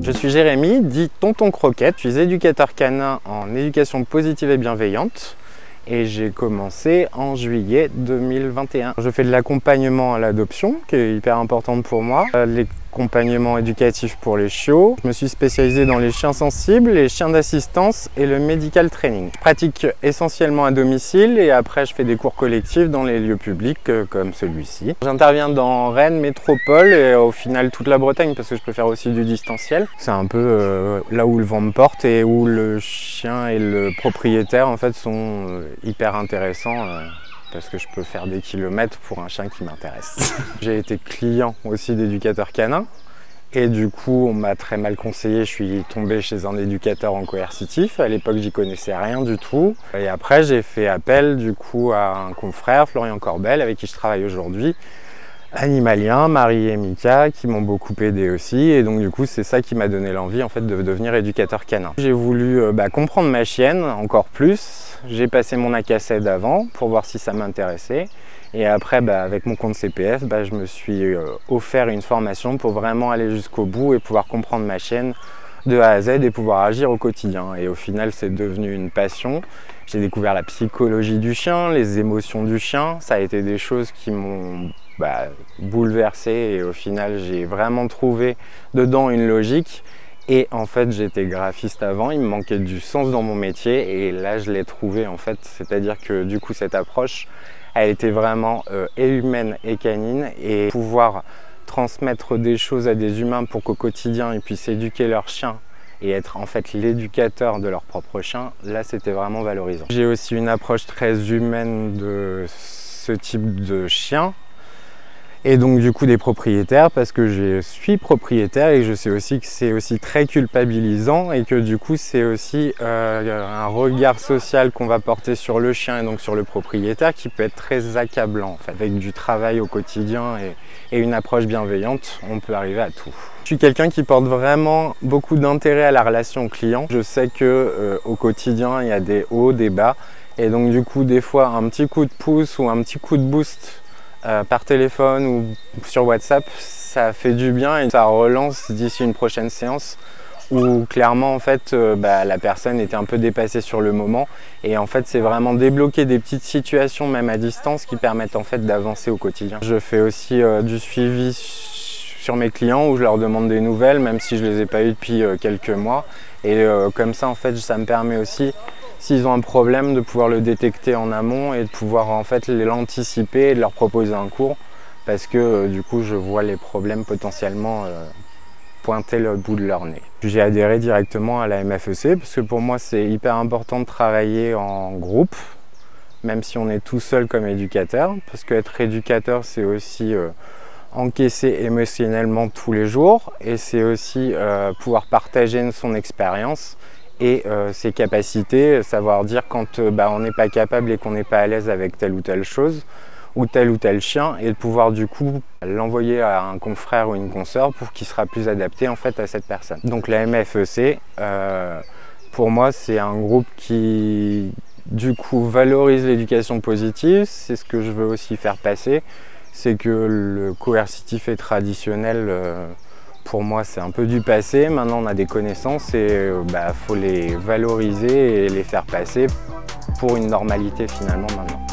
Je suis Jérémy, dit Tonton Croquette. Je suis éducateur canin en éducation positive et bienveillante et j'ai commencé en juillet 2021. Je fais de l'accompagnement à l'adoption qui est hyper importante pour moi, l'accompagnement éducatif pour les chiots. Je me suis spécialisé dans les chiens sensibles, les chiens d'assistance et le medical training. Je pratique essentiellement à domicile et après je fais des cours collectifs dans les lieux publics comme celui-ci. J'interviens dans Rennes Métropole et au final toute la Bretagne parce que je peux faire aussi du distanciel. C'est un peu là où le vent me porte et où le chien et le propriétaire en fait sont hyper intéressants. Parce que je peux faire des kilomètres pour un chien qui m'intéresse. J'ai été client aussi d'éducateur canin et du coup on m'a très mal conseillé, je suis tombé chez un éducateur en coercitif. À l'époque j'y connaissais rien du tout et après j'ai fait appel du coup à un confrère, Florian Corbel, avec qui je travaille aujourd'hui, animalien, Marie et Mika, qui m'ont beaucoup aidé aussi et donc du coup c'est ça qui m'a donné l'envie en fait de devenir éducateur canin. J'ai voulu comprendre ma chienne encore plus. J'ai passé mon ACACED avant pour voir si ça m'intéressait et après avec mon compte CPF je me suis offert une formation pour vraiment aller jusqu'au bout et pouvoir comprendre ma chienne de A à Z et pouvoir agir au quotidien et au final c'est devenu une passion. J'ai découvert la psychologie du chien, les émotions du chien, ça a été des choses qui m'ont bouleversé et au final j'ai vraiment trouvé dedans une logique. Et en fait j'étais graphiste avant, il me manquait du sens dans mon métier et là je l'ai trouvé en fait, c'est-à-dire que du coup cette approche elle était vraiment et humaine et canine et pouvoir transmettre des choses à des humains pour qu'au quotidien ils puissent éduquer leur chien et être en fait l'éducateur de leur propre chien, là c'était vraiment valorisant. J'ai aussi une approche très humaine de ce type de chien. Et donc du coup des propriétaires parce que je suis propriétaire et je sais aussi que c'est aussi très culpabilisant et que du coup c'est aussi un regard social qu'on va porter sur le chien et donc sur le propriétaire qui peut être très accablant. En fait. Avec du travail au quotidien et une approche bienveillante, on peut arriver à tout. Je suis quelqu'un qui porte vraiment beaucoup d'intérêt à la relation client. Je sais que au quotidien il y a des hauts, des bas et donc du coup des fois un petit coup de pouce ou un petit coup de boost par téléphone ou sur WhatsApp, ça fait du bien et ça relance d'ici une prochaine séance où clairement en fait la personne était un peu dépassée sur le moment et en fait c'est vraiment débloquer des petites situations même à distance qui permettent en fait d'avancer au quotidien. Je fais aussi du suivi sur mes clients où je leur demande des nouvelles même si je les ai pas eues depuis quelques mois et comme ça en fait ça me permet aussi s'ils ont un problème de pouvoir le détecter en amont et de pouvoir en fait l'anticiper et de leur proposer un cours parce que du coup je vois les problèmes potentiellement pointer le bout de leur nez. J'ai adhéré directement à la MFEC parce que pour moi c'est hyper important de travailler en groupe même si on est tout seul comme éducateur parce qu'être éducateur c'est aussi encaisser émotionnellement tous les jours et c'est aussi pouvoir partager son expérience et ses capacités, savoir dire quand on n'est pas capable et qu'on n'est pas à l'aise avec telle ou telle chose ou tel chien et de pouvoir du coup l'envoyer à un confrère ou une consoeur pour qu'il sera plus adapté en fait à cette personne. Donc la MFEC, pour moi c'est un groupe qui du coup valorise l'éducation positive, c'est ce que je veux aussi faire passer, c'est que le coercitif et traditionnel pour moi, c'est un peu du passé. Maintenant, on a des connaissances et faut les valoriser et les faire passer pour une normalité finalement maintenant.